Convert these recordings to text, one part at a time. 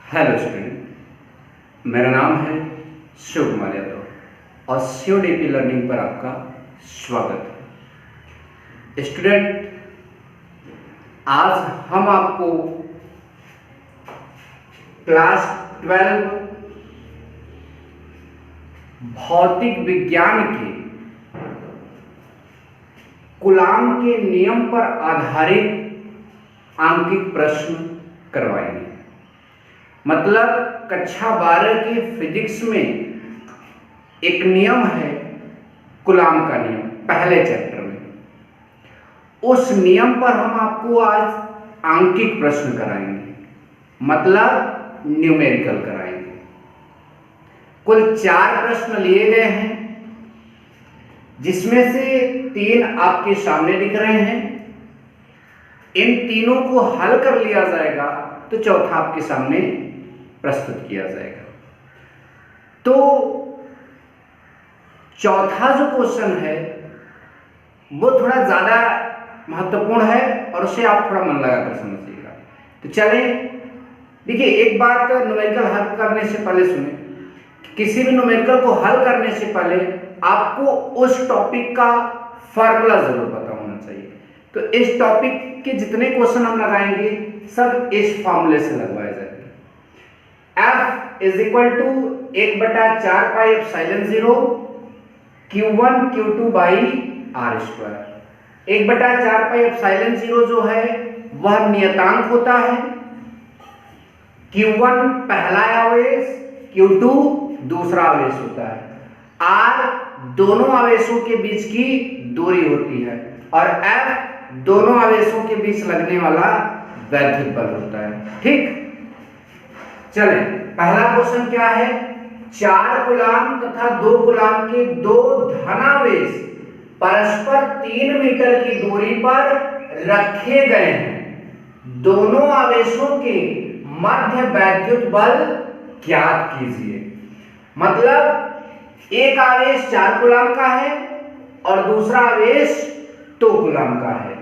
Hello student, मेरा नाम है शिव कुमार यादव और CODP लर्निंग पर आपका स्वागत है। स्टूडेंट, आज हम आपको क्लास 12 भौतिक विज्ञान के कूलाम के नियम पर आधारित आंकिक प्रश्न करवाएंगे। मतलब कक्षा 12 के फिजिक्स में एक नियम है कूलाम का नियम, पहले चैप्टर में। उस नियम पर हम आपको आज आंकिक प्रश्न कराएंगे, मतलब न्यूमेरिकल कराएंगे। कुल 4 प्रश्न लिए गए हैं, जिसमें से 3 आपके सामने दिख रहे हैं। इन तीनों को हल कर लिया जाएगा तो चौथा आपके सामने प्रस्तुत किया जाएगा। तो चौथा जो क्वेश्चन है वो थोड़ा ज्यादा महत्वपूर्ण है और उसे आप थोड़ा मन लगाकर समझिएगा। तो चलें, देखिए, एक बात न्यूमेरिकल हल करने से पहले सुने, किसी भी न्यूमेरिकल को हल करने से पहले आपको उस टॉपिक का फार्मूला जरूर पता होना चाहिए। तो इस टॉपिक के जितने क्वेश्चन हम लगाएंगे सब इस फार्मूले से लगवाए जाएंगे। F is equal to 1/4 pi epsilon 0 Q1 Q2 by R square. 1/4 pi epsilon 0 जो है वह नियतांक होता है। Q1 पहला आवेश, Q2 दूसरा आवेश होता है। R दोनों आवेशों के बीच की दूरी होती है और F दोनों आवेशों के बीच लगने वाला वैद्युत बल होता है। ठीक, चलें, पहला क्वेश्चन क्या है? 4 कूलाम तथा 2 कूलाम के 2 धनावेश परस्पर 3 मीटर की दूरी पर रखे गए हैं। दोनों आवेशों के मध्य वैद्युत बल ज्ञात कीजिए। मतलब एक आवेश 4 कूलाम का है और दूसरा आवेश 2 कूलाम का है।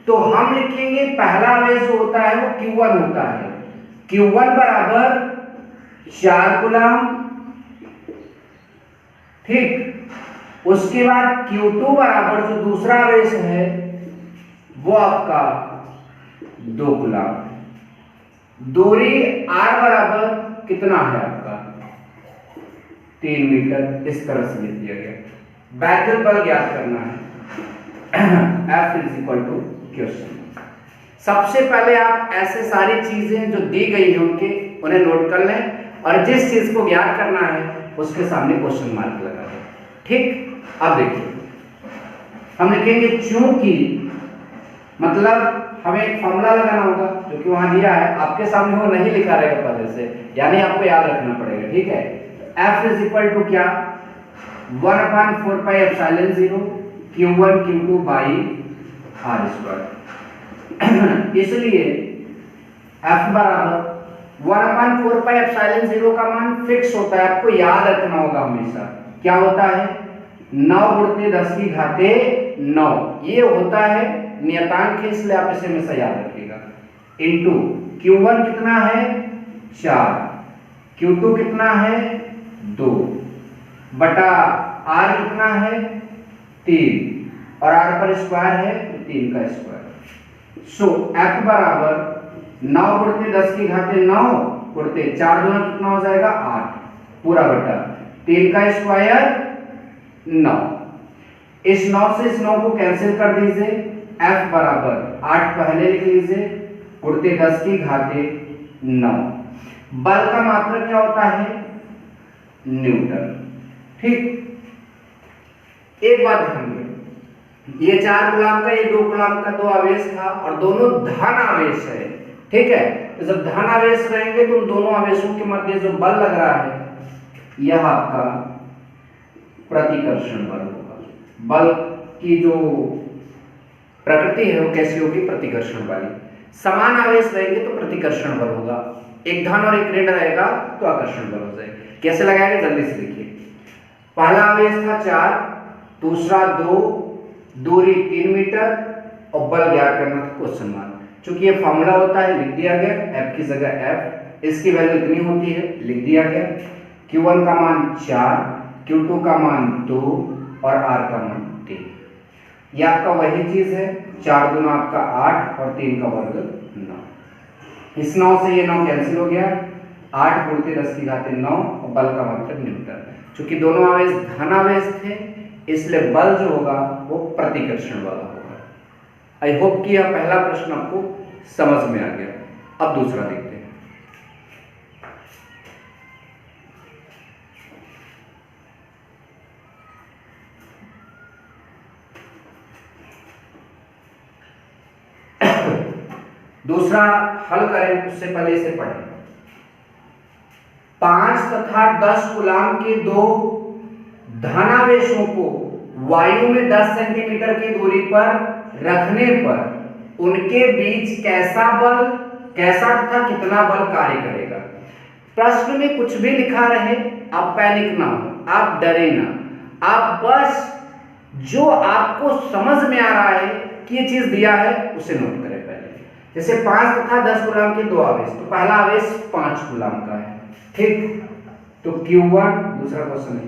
तो हम लिखेंगे पहला आवेश जो होता है वो Q1 होता है। Q1 बराबर 4 कूलाम, ठीक। उसके बाद Q2 बराबर जो दूसरा आवेश है वो आपका 2 कूलाम। दूरी R बराबर कितना है आपका? 3 मीटर। इस तरह से लिख दिया गया। वैद्युत बल ज्ञात करना है। F is equal to question. सबसे पहले आप ऐसे सारी चीजें जो दी गई हैं उन्हें नोट कर लें और जिस चीज को ज्ञात करना है उसके सामने क्वेश्चन मार्क लगा दें। ठीक, अब देखिए, हम लिखेंगे चूंकि, मतलब हमें एक फॉर्मूला लगाना होगा जो कि वहां दिया है, आपके सामने वो नहीं लिखा रहेगा पहले से, यानी आपको याद रखना पड़ेगा। ठीक है, F इज इक्वल टू क्या? 1/4 pi epsilon 0 Q1 Q2 by R square. इसलिए F बराबर 1/4 पाई एप्सिलॉन 0 का मान फिक्स होता है, आपको याद रखना होगा हमेशा। क्या होता है? 9 × 10⁹ ये होता है नियतांक है, इसलिए आप इसे हमेशा याद रखिएगा। इनटू Q1 कितना है? 4, Q2 कितना है? 2 बटा R कितना है? 3 और R पर स्क्वायर है तो 3 का स्क्वायर। सो F बराबर 9 × 10⁹ उड़ते 4 दूना कितना हो जाएगा? 8 पूरा बटा 3 का स्क्वायर 9। इस 9 से इस 9 को कैंसिल कर दीजिए। F बराबर 8 पहले लिख लीजिए, उड़ते 10⁹ 9। बल का मात्रक क्या होता है? न्यूटन। ठीक, एक बात ध्यान दें, ये 4 कूलाम का, ये 2 कूलाम का 2 आवेश था और दोनों धन आवेश है। ठीक है, तो जब धन आवेश रहेंगे तो उन दोनों आवेशों के मध्य जो बल लग रहा है यह आपका प्रतिकर्षण बल होगा। बल की जो प्रकृति है वो कैसी होगी? प्रतिकर्षण वाली। समान आवेश रहेंगे तो प्रतिकर्षण बल होगा, एक धन और एक ऋण रहेगा तो आकर्षण बल हो जाएगा। कैसे लगाएंगे जल्दी से देखिए। पहला आवेश था 4, दूसरा 2, दूरी 3 मीटर और बल ज्ञात करना था क्वेश्चन मार्क। चूंकि ये फॉर्मूला होता है लिख दिया गया, F की जगह F, इसकी वैल्यू इतनी होती है, लिख दिया गया। Q1 का मान 4, Q2 का मान 2 और R का मान 3। ये आपका वही चीज है, 4 दूना आपका 8 और 3 का वर्ग 9। इस 9 से ये 9 कैंसिल हो गया, 8 गुणित 10 की घात 9 और बल का मतलब न्यूटन। चूंकि दोनों आवेश धनावेश थे इसलिए बल जो होगा वो प्रतिकर्षण वाला होगा। आई होप कि यह पहला प्रश्न आपको समझ में आ गया। अब दूसरा देखते हैं। दूसरा हल करें उससे पहले इसे पढ़ें। 5 तथा 10 कूलाम के दो धनावेशों को वायु में 10 सेंटीमीटर की दूरी पर रखने पर उनके बीच कैसा तथा कितना बल कार्य करेगा। प्रश्न में कुछ भी लिखा रहे, आप पैनिक ना हो, आप डरे ना, आप बस जो आपको समझ में आ रहा है कि ये चीज दिया है उसे नोट करें पहले। जैसे 5 तथा 10 कूलाम के दो आवेश, तो पहला आवेश 5 कूलाम का है, ठीक। तो Q1 दूसरा क्वेश्चन है,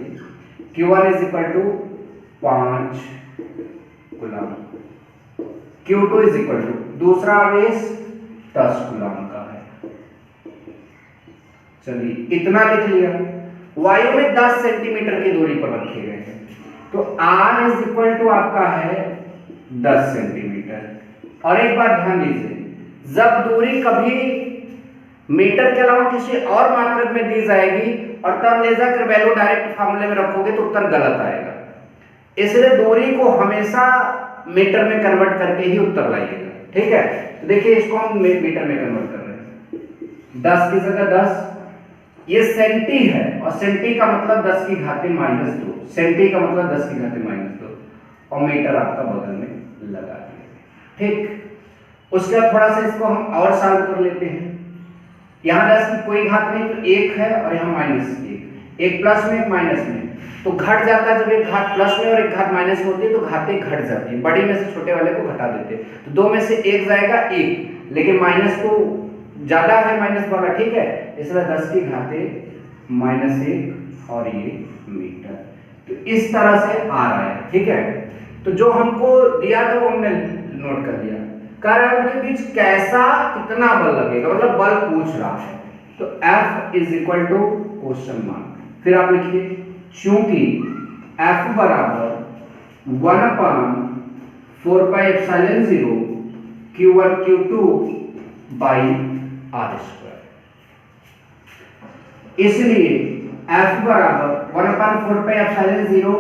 Q1 is equal to 5 coulomb, Q2 is equal to दूसरा आवेश 10 कूलाम का है। चलिए इतना लिख लिया। वायु में 10 सेंटीमीटर की दूरी पर रखे गए हैं, तो R इज इक्वल टू आपका है 10 सेंटीमीटर। और एक बात ध्यान दीजिए, जब दूरी कभी मीटर के अलावा किसी और मात्रक में दी जाएगी और तब ले जाकर वैल्यू डायरेक्ट फार्मूले में रखोगे तो उत्तर गलत आएगा। इसलिए दूरी को हमेशा मीटर में कन्वर्ट करके ही उत्तर लाइएगा, ठीक है। तो देखिए इसको हम मीटर में कन्वर्ट कर रहे हैं, 10 की जगह 10, ये सेंटी है और सेंटी का मतलब 10 की घाते -2, सेंटी का मतलब 10 की घाते -2 और मीटर आपका बगल में लगा दिया, ठीक। उसके बाद थोड़ा सा इसको हम और सॉल्व कर लेते हैं। यहाँ 10 की कोई घात नहीं तो 1 है और यहाँ -1, एक प्लस में एक माइनस में, तो घट जाता है। जब एक घात प्लस में और एक घात माइनस में होती है तो घातें घट जाती है, बड़ी में से छोटे वाले को घटा देते हैं। तो 2 में से 1 जाएगा 1, लेकिन माइनस को ज्यादा है माइनस वाला, ठीक है, इसलिए 10 की घाते -1 और ये मीटर। तो इस तरह से आ रहा है, ठीक है। तो जो हमको दिया था वो हमने नोट कर लिया। कह रहा है उनके बीच कैसा कितना बल लगेगा, मतलब बल पूछ रहा है। तो F is equal to question mark, फिर आप लिखिए चूंकि F बराबर 1/4πε0 Q1 Q2 बाई R², इसलिए F बराबर 1/4πε0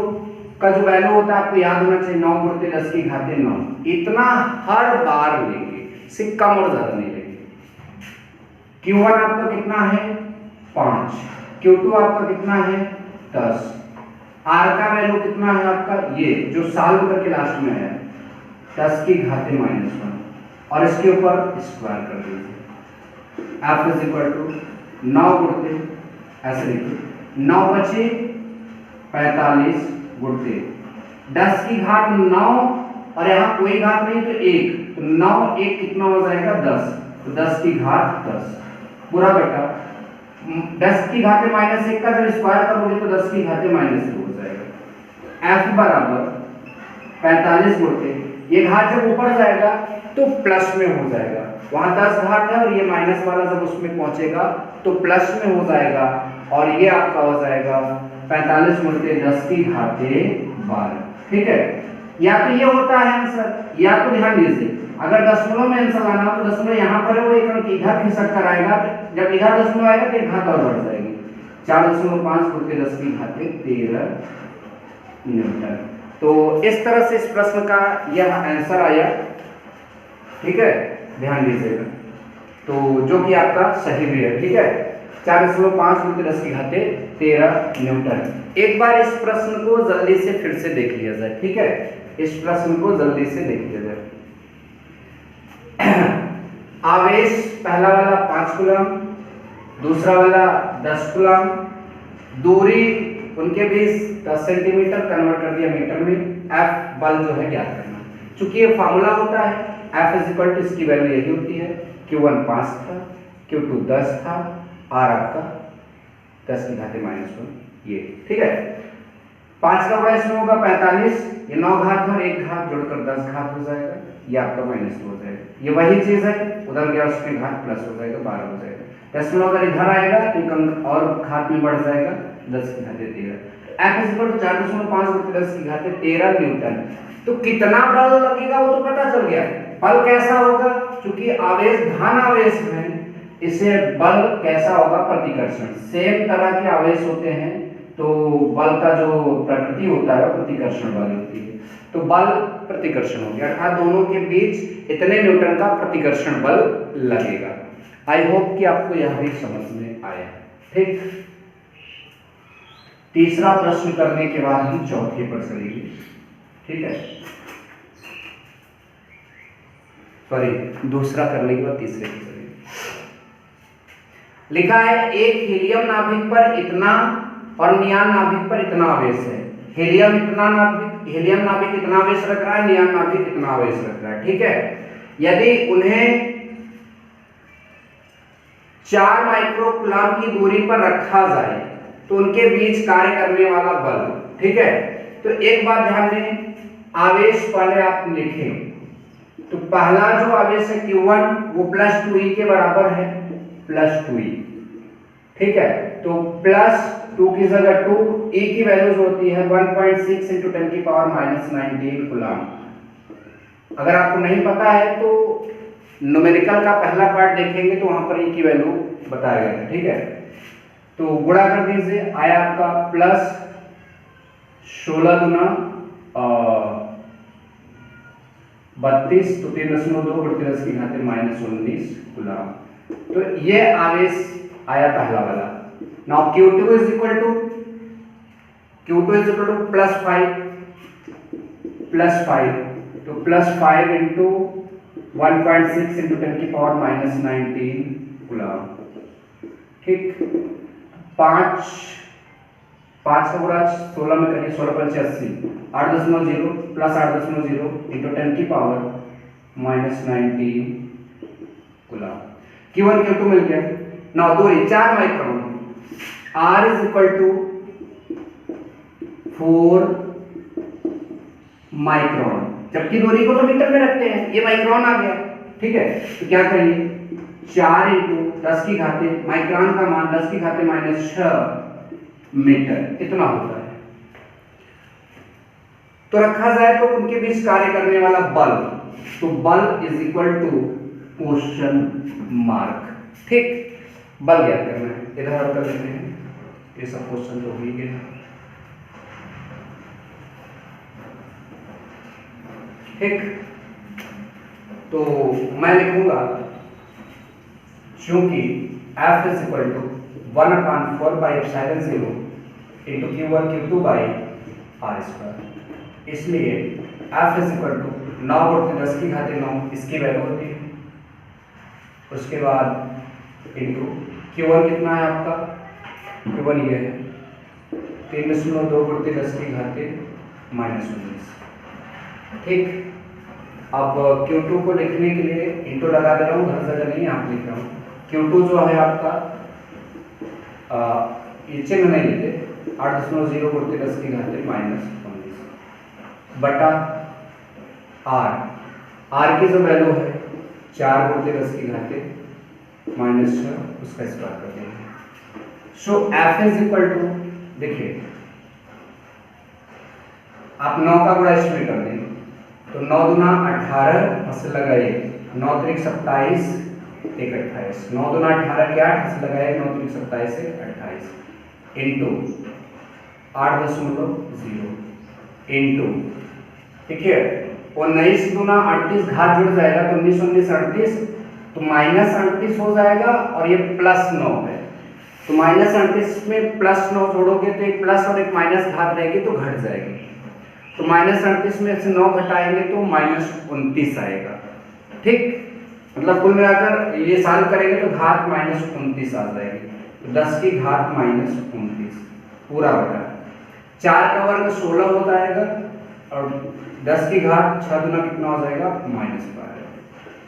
का जो वैल्यू होता है आपको याद होना चाहिए 9 गुणित 10 की घाते 9, इतना हर बार लेंगे, सिक्का और ज्यादा नहीं लेंगे। Q1 आपका कितना है 5, Q2 आपका कितना है 10, R का वैल्यू कितना है आपका, ये जो सॉल्व करके लास्ट में है 10 की घाते -1 और इसके ऊपर स्क्वायर कर दीजिए। F इज इक्वल टू 9 गुणित, ऐसे लिखिए 9 बचे 45 गुणित 10 की घात 9 और यहाँ कोई घात नहीं तो 1, तो 9 1 कितना हो जाएगा 10, तो 10 की घात 10 पूरा बेटा 10 की घाते -1 का जब स्क्वायर करोगे तो 10 की घाते -2 हो जाएगा। F बराबर 45 गुणित ये घात जब ऊपर जाएगा तो प्लस में हो जाएगा, वहां 10 घात है और ये माइनस वाला जब उसमें पहुंचेगा तो प्लस में हो जाएगा और ये आपका हो जाएगा 45 गुणित 10 की घाते 12, ठीक है। या तो ये होता है आंसर, या तो ध्यान दीजिए अगर दशमलव में आंसर लाना तो दशमलव यहाँ पर है वो एक अंक इधर खिसक कर आएगा, जब इधर दशमलव आएगा तो एक घात और बढ़ जाएगी, 4.5 गुणित 10 की घाते 13 न्यूटन। तो इस तरह से इस प्रश्न का यह आंसर आया, ठीक है, ध्यान दीजिएगा। तो जो कि आपका सही भी है, ठीक है, 4.5 गुणित 10 की घाते 13 न्यूटन। एक बार इस प्रश्न को जल्दी से फिर से देख लिया जाए, ठीक है, इस प्रश्न को जल्दी से देख लिया जाए। आवेश पहला वाला 5 कूलम, दूसरा वाला 10 कूलम, दूरी उनके बीच 10 सेंटीमीटर, कन्वर्ट कर दिया मीटर में। F बल जो है ज्ञात करना, चूंकि ये फार्मूला होता है F इज इक्वल टू, इसकी वैल्यू यही होती है, Q1 5 था, Q2 10 था आर आपका 10 की घाते -1 ये, ठीक है। 5 का बड़ा इसमें होगा 45, ये 9 घात और 1 घात जोड़कर 10 घात हो जाएगा, ये आपका -2 हो जाएगा। ये वही चीज है, उधर गया उसमें घात प्लस हो जाएगा 12 हो जाएगा। दशमलव अगर इधर आएगा तो एक अंक और घात में बढ़ जाएगा 10 की घाते 13। F इज इक्वल टू 4.5 × 10 की घाते 13 न्यूटन। तो कितना बल लगेगा वो तो पता चल गया। बल कैसा होगा, क्योंकि आवेश धन आवेश है, इसे बल कैसा होगा, प्रतिकर्षण। सेम तरह के आवेश होते हैं तो बल का जो प्रकृति होता है प्रतिकर्षण बल होती है। तो बल प्रतिकर्षण हो गया, अर्थात दोनों के बीच इतने न्यूटन का प्रतिकर्षण बल लगेगा। आई होप कि आपको यह भी समझ में आया। ठीक, तीसरा प्रश्न करने के बाद हम चौथे पर चलेंगे। ठीक है, सॉरी, दूसरा करने के बाद तीसरे पर चलेंगे। लिखा है एक हीलियम नाभिक पर इतना और नियान नाभिक पर इतना आवेश है। हीलियम नाभिक इतना आवेश रख रहा है, नियान नाभिक इतना आवेश रख रहा है। ठीक है, यदि उन्हें 4 माइक्रोकूलम की दूरी पर रखा जाए तो उनके बीच कार्य करने वाला बल। ठीक है, तो एक बात ध्यान दें, आवेश पहले आप लिखें तो पहला जो आवेश है Q1 वो +2e के बराबर है, +2e। ठीक है, तो +2 की जगह 2, e की वैल्यू जो होती है 1.6 × 10⁻⁻19 कूलम। अगर आपको नहीं पता है तो न्यूमेरिकल का पहला पार्ट देखेंगे तो वहां पर e की वैल्यू बताया गया है। ठीक है, तो गुणा कर दीजिए, आया आपका +16 गुना 32, तो 3.2 × 10 की घाते -19 कूलम। तो ये आवेश आया पहला वाला। Now Q2 is equal to +5 तो +5 × 1.6 × 10⁻⁻19 कूलम। ठीक, 5 का गुणा 16 में करिए, 16 × 5 = 80, 8.0 + 8.0 × 10⁻⁻19 कूलम। Q1 Q2 मिल गया। नाउ दूरी 4 micron, R is equal to 4 micron, जबकि दूरी को तो मीटर में रखते हैं, ये माइक्रोन आ गया। ठीक है, तो क्या करिए, 4 × 10 की घाते, माइक्रोन का मान 10 की घाते -6 मीटर इतना होता है। तो रखा जाए तो उनके बीच कार्य करने वाला बल, तो बल is equal to question mark. ठीक, बल ज्ञात करना है, इधर हल कर लेते हैं, ये सब क्वेश्चन तो हो ही गया। ठीक, तो मैं लिखूंगा चूंकि F is equal to 1/4/ε0 × Q1 Q2/r², इसलिए F इज इक्वल टू 9 × 10 की घाते 9 इसकी वैल्यू होती है। उसके बाद इंटू Q1 कितना है आपका, Q1 ये है 3.2 × 10 की घाते -19। ठीक, अब Q2 को लिखने के लिए इंटू लगा दे रहा हूँ, हर जगह नहीं आप लिख रहा हूँ। Q2 जो है आपका ये चिन्ह नहीं लेते, 8.0 × 10 की घाते -19 बटा R की जो वैल्यू है 4 × 10 की घाते -6, उसका स्क्वायर कर देंगे। सो F इज इक्वल टू, देखिए आप 9 का गुणा इसमें कर देंगे तो 9 दूना 18 हंस लगाइए, 9 × 27 1 28, 9 दूना 18 के 8 हंस लगाइए, 9 × 27 से 28 इंटू 8.0 इंटू, ठीक है, 19 दूना 38 घात जुड़ जाएगा तो 19 19 38, तो -38 हो जाएगा और ये +9 है, तो -38 में +9 जोड़ोगे तो एक प्लस और एक माइनस घात रहेगी तो घट जाएगी, तो -38 में से 9 घटाएंगे तो -29 आएगा। ठीक, मतलब कुल मिलाकर ये सॉल्व करेंगे तो घात -29 आ जाएगी, तो 10 की घात -29 पूरा बटा 4 का वर्ग 16 हो जाएगा और 10 की घात 6 दूना कितना हो जाएगा -12।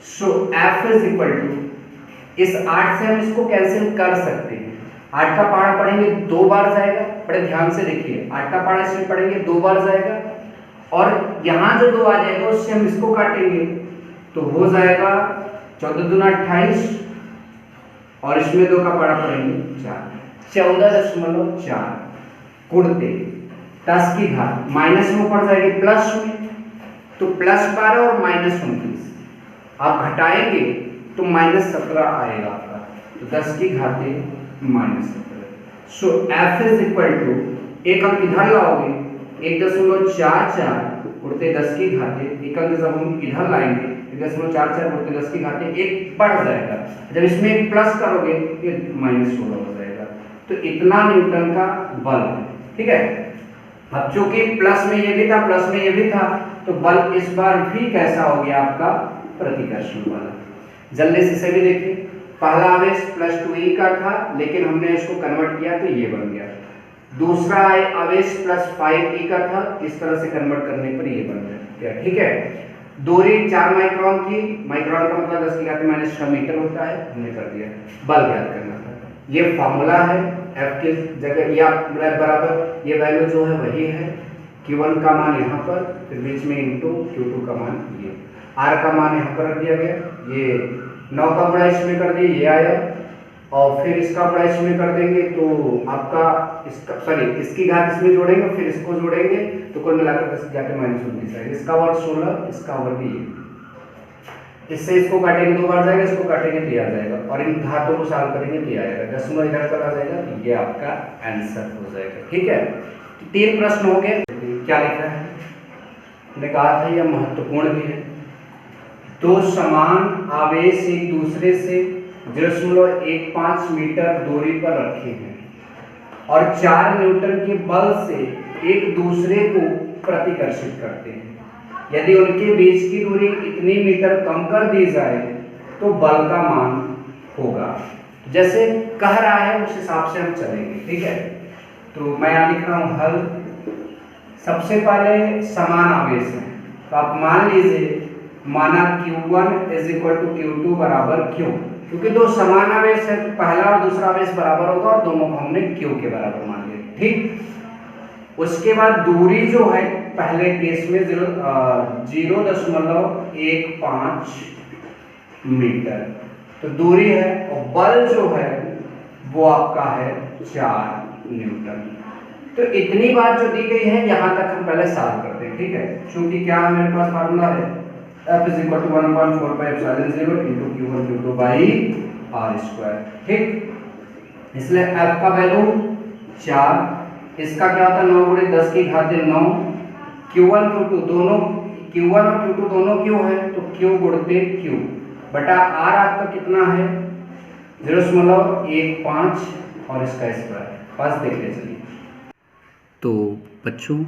सो F इज इक्वल टू इस 8 से हम इसको कैंसिल कर सकते हैं। 8 का पहाड़ा पढ़ेंगे 2 बार जाएगा, बड़े ध्यान से देखिए, 8 का पहाड़ा इसमें पढ़ेंगे 2 बार जाएगा, और यहाँ जो 2 आ जाएगा उससे हम इसको काटेंगे तो हो जाएगा 14 दूना 28, और इसमें 2 का पहाड़ा पढ़ेंगे 4, 14.4 गुणते 10 की घात, माइनस में पड़ जाएगी प्लस में, तो +12 और -29 आप घटाएंगे तो -17 आएगा आपका, तो 10 की घाते -17। सो f इज इक्वल टू, एक अंक इधर लाओगे 1.44 उड़ते 10 की घाते, एक अंक जब हम इधर लाएंगे 1.44 उड़ते 10 की घाते 1 बढ़ जाएगा, जब इसमें एक प्लस करोगे ये -16 हो जाएगा। तो इतना न्यूटन का बल है, ठीक है। अब चूंकि प्लस में ये भी था, प्लस में ये भी था, तो बल इस बार भी कैसा हो गया आपका, प्रतिकर्षण बल। जल्दी से इसे भी देखिए, पहला आवेश +2e का था, लेकिन हमने इसको कन्वर्ट किया तो ये बन गया। दूसरा आवेश +5e का था, इस तरह से कन्वर्ट करने पर ये बन गया, ठीक है। दूरी 4 माइक्रोन थी, माइक्रोन का मतलब 10 की घात -6 मीटर होता है, हमने कर दिया। बल ज्ञात करना था, ये फॉर्मूला है, F की जगह या बराबर ये वैल्यू जो है वही है, Q1 का मान यहाँ पर, फिर बीच में इंटू Q2 का मान ये, R का मान यहाँ पर रख दिया गया, ये 9 का बड़ा इसमें कर दिए, ये आया, और फिर इसका बड़ा इसमें कर देंगे तो आपका इसका सॉरी इसकी घात इसमें जोड़ेंगे, फिर इसको जोड़ेंगे तो कुल मिलाकर 10 की घात -19 आएगा। इसका वर्ग 16, इसका वर्ग ये, इससे इसको काटेंगे 2 बार जाएगा, इसको काटेंगे तो ये आ जाएगा, और इन घातों को सॉल्व करेंगे तो ये आएगा, 10 इधर चला जाएगा, तो ये आपका आंसर हो जाएगा, ठीक है। तो 3 प्रश्न हो गए। क्या लिखा है, मैंने कहा था यह महत्वपूर्ण भी है। 2 समान आवेश एक दूसरे से 0.15 मीटर दूरी पर रखे हैं और 4 न्यूटन के बल से एक दूसरे को प्रतिकर्षित करते हैं। यदि उनके बीच की दूरी इतनी मीटर कम कर दी जाए तो बल का मान होगा। जैसे कह रहा है उस हिसाब से हम चलेंगे, ठीक है। तो मैं यहाँ लिख रहा हूँ हल। सबसे पहले समान आवेश है, तो आप मान लीजिए माना Q1 is equal to Q2 बराबर Q, क्योंकि 2 समान आवेश है तो पहला और दूसरा आवेश बराबर होगा, और दोनों को हमने Q के बराबर मान लिया, ठीक। उसके बाद दूरी जो है पहले केस में 0.15 मीटर तो दूरी है, और बल जो है वो आपका है 4 न्यूटन। तो इतनी बात जो दी गई है यहाँ तक हम पहले सॉल्व करते हैं, ठीक है। चूंकि क्या है मेरे पास फार्मूला है F is equal to 1/4 pi epsilon 0 into Q1 Q2 by r², ठीक। इसलिए F का वैल्यू 4, इसका क्या होता है 9 × 10 की घात 9, Q1 Q2 दोनों, Q1 और Q2 दोनों Q है तो Q गुणते Q बटा R आपका कितना है 0.15 और इसका स्क्वायर, बस देख ले चलिए। तो बच्चों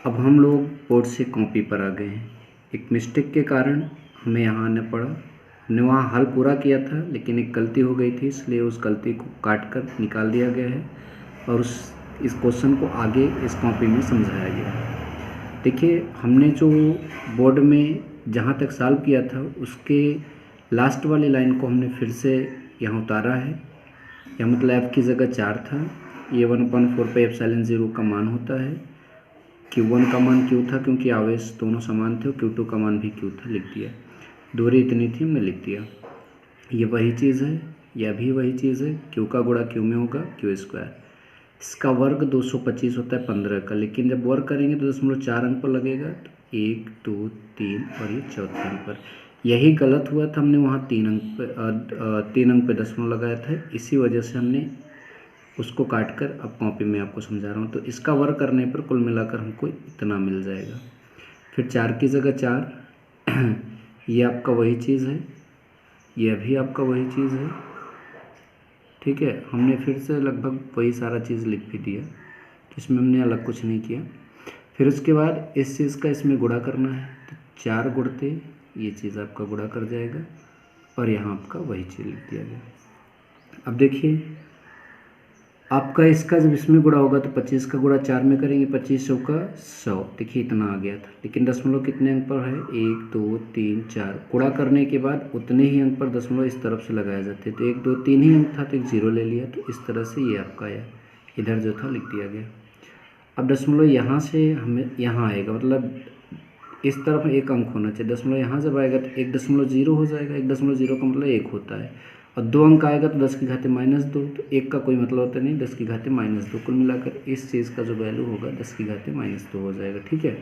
अब हम लोग बोर्ड से कॉपी पर आ गए हैं। एक मिस्टेक के कारण हमें यहाँ आना पड़ा, हमने वहाँ हल पूरा किया था लेकिन एक गलती हो गई थी, इसलिए उस गलती को काट कर निकाल दिया गया है और इस क्वेश्चन को आगे इस कॉपी में समझाया गया है। देखिए हमने जो बोर्ड में जहाँ तक सॉल्व किया था उसके लास्ट वाली लाइन को हमने फिर से यहाँ उतारा है। यह मतलब F की जगह 4 था, ये 1/4 पाई एप्सिलॉन 0 का मान होता है। Q1 का मान Q था क्योंकि आवेश दोनों समान थे, और Q2 का मान भी Q था, लिख दिया। दूरी इतनी थी, मैं लिख दिया। ये वही चीज़ है, यह भी वही चीज़ है, Q का गुणा Q में होगा Q²। इसका वर्ग 225 होता है 15 का, लेकिन जब वर्ग करेंगे तो 0.4 अंक पर लगेगा, तो 1 2 3 और ये चौथे अंक पर। यही गलत हुआ था, हमने वहाँ 3 अंक पे दशमलव लगाया था, इसी वजह से हमने उसको काट कर अब कॉपी में आपको समझा रहा हूँ। तो इसका वर्ग करने पर कुल मिलाकर हमको इतना मिल जाएगा। फिर 4 की जगह 4 ये आपका वही चीज़ है, यह भी आपका वही चीज़ है, ठीक है। हमने फिर से लगभग वही सारा चीज़ लिख भी दिया, तो इसमें हमने अलग कुछ नहीं किया। फिर उसके बाद इस चीज़ का इसमें गुणा करना है, तो 4 गुणते ये चीज़ आपका गुणा कर जाएगा, और यहाँ आपका वही चीज़ लिख दिया गया। अब देखिए आपका इसका जब इसमें गुणा होगा तो 25 का गुणा 4 में करेंगे, 25 का 100, देखिए इतना आ गया था। लेकिन दशमलव कितने अंक पर है, 1 2 3 4, गुणा करने के बाद उतने ही अंक पर दशमलव इस तरफ से लगाए जाते हैं। तो 1 2 3 ही अंक था तो एक 0 ले लिया, तो इस तरह से ये आपका आया, इधर जो था लिख दिया गया। अब दशमलव यहाँ से हमें यहाँ आएगा, मतलब इस तरफ एक अंक होना चाहिए। दशमलव यहाँ जब आएगा तो 1.0 हो जाएगा, 1.0 का मतलब 1 होता है, और 2 अंक आएगा तो 10 की घाते -2, तो 1 का कोई मतलब होता नहीं, 10 की घाते -2, कुल मिलाकर इस चीज़ का जो वैल्यू होगा 10 की घाते -2 हो जाएगा, ठीक है।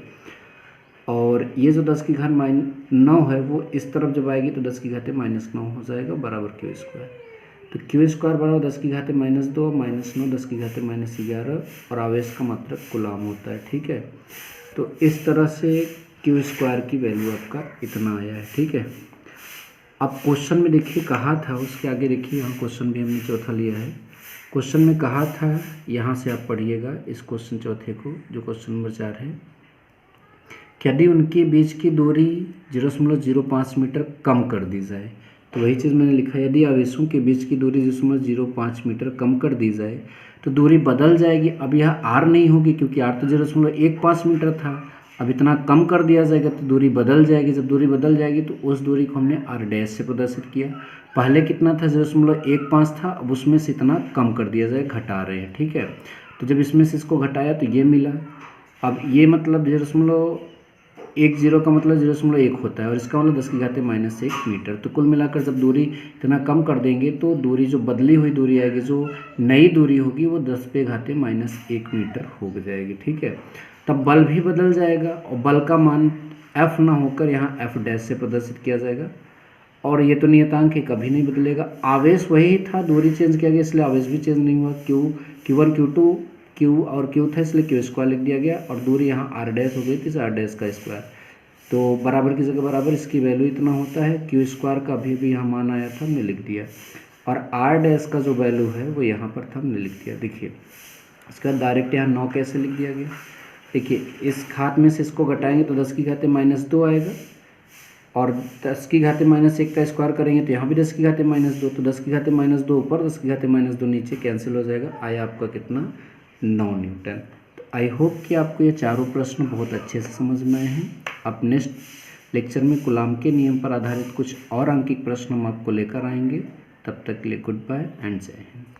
और ये जो 10 की घात -9 है वो इस तरफ जब आएगी तो 10 की घाते -9 हो जाएगा, बराबर क्यू स्क्वायर। तो क्यू स्क्वायर बराबर 10 की घाते -2 -9 10 की घाते -11, और आवेश का मात्रक कूलाम होता है, ठीक है। तो इस तरह से क्यू स्क्वायर की वैल्यू आपका इतना आया है, ठीक है। अब क्वेश्चन में देखिए कहा था, उसके आगे देखिए, यहाँ क्वेश्चन भी हमने चौथा लिया है। क्वेश्चन में कहा था, यहाँ से आप पढ़िएगा इस क्वेश्चन चौथे को, जो क्वेश्चन नंबर 4 है, कि यदि उनके बीच की दूरी 0.05 मीटर कम कर दी जाए, तो वही चीज़ मैंने लिखा है, यदि आवेशों के बीच की दूरी 0.05 मीटर कम कर दी जाए तो दूरी बदल जाएगी। अब यह r नहीं होगी क्योंकि r तो 0.15 मीटर था, अब इतना कम कर दिया जाएगा तो दूरी बदल जाएगी। जब दूरी बदल जाएगी तो उस दूरी को हमने r' से प्रदर्शित किया। पहले कितना था, 0.15 था, अब उसमें से इतना कम कर दिया जाए, घटा रहे हैं, ठीक है। तो जब इसमें से इसको घटाया तो ये मिला। अब ये मतलब 0.10 का मतलब 0.1 होता है, और इसका मतलब 10 की घाते -1 मीटर। तो कुल मिलाकर जब दूरी इतना कम कर देंगे तो दूरी जो बदली हुई दूरी आएगी, जो नई दूरी होगी, वो 10 पे घाते -1 मीटर हो जाएगी, ठीक है। तब बल भी बदल जाएगा, और बल का मान F ना होकर यहाँ F' से प्रदर्शित किया जाएगा, और ये तो नियतांक है, कभी नहीं बदलेगा। आवेश वही था, दूरी चेंज किया गया इसलिए आवेश भी चेंज नहीं हुआ। Q1 Q2 Q और Q था इसलिए Q स्क्वायर लिख दिया गया, और दूरी यहाँ r' हो गई थी, r' का स्क्वायर। तो बराबर की जगह बराबर, इसकी वैल्यू इतना होता है। Q स्क्वायर का अभी भी यहाँ मान आया था, हमने लिख दिया, और r' का जो वैल्यू है वो यहाँ पर था, हमने लिख दिया। देखिए इसका डायरेक्ट यहाँ 9 कैसे लिख दिया गया, देखिए इस घात में से इसको घटाएंगे तो 10 की घाते -2 आएगा, और 10 की घाते -1 का स्क्वायर करेंगे तो यहाँ भी 10 की घाते -2, तो 10 की घाते -2 ऊपर, 10 की घाते -2 नीचे, कैंसिल हो जाएगा। आया आपका कितना, 9 न्यूटन। तो आई होप कि आपको ये चारों प्रश्न बहुत अच्छे से समझ में आए हैं। अब नेक्स्ट लेक्चर में कूलाम के नियम पर आधारित कुछ और अंकित प्रश्न हम आपको लेकर आएंगे। तब तक के लिए गुड बाय एंड जय हिंद।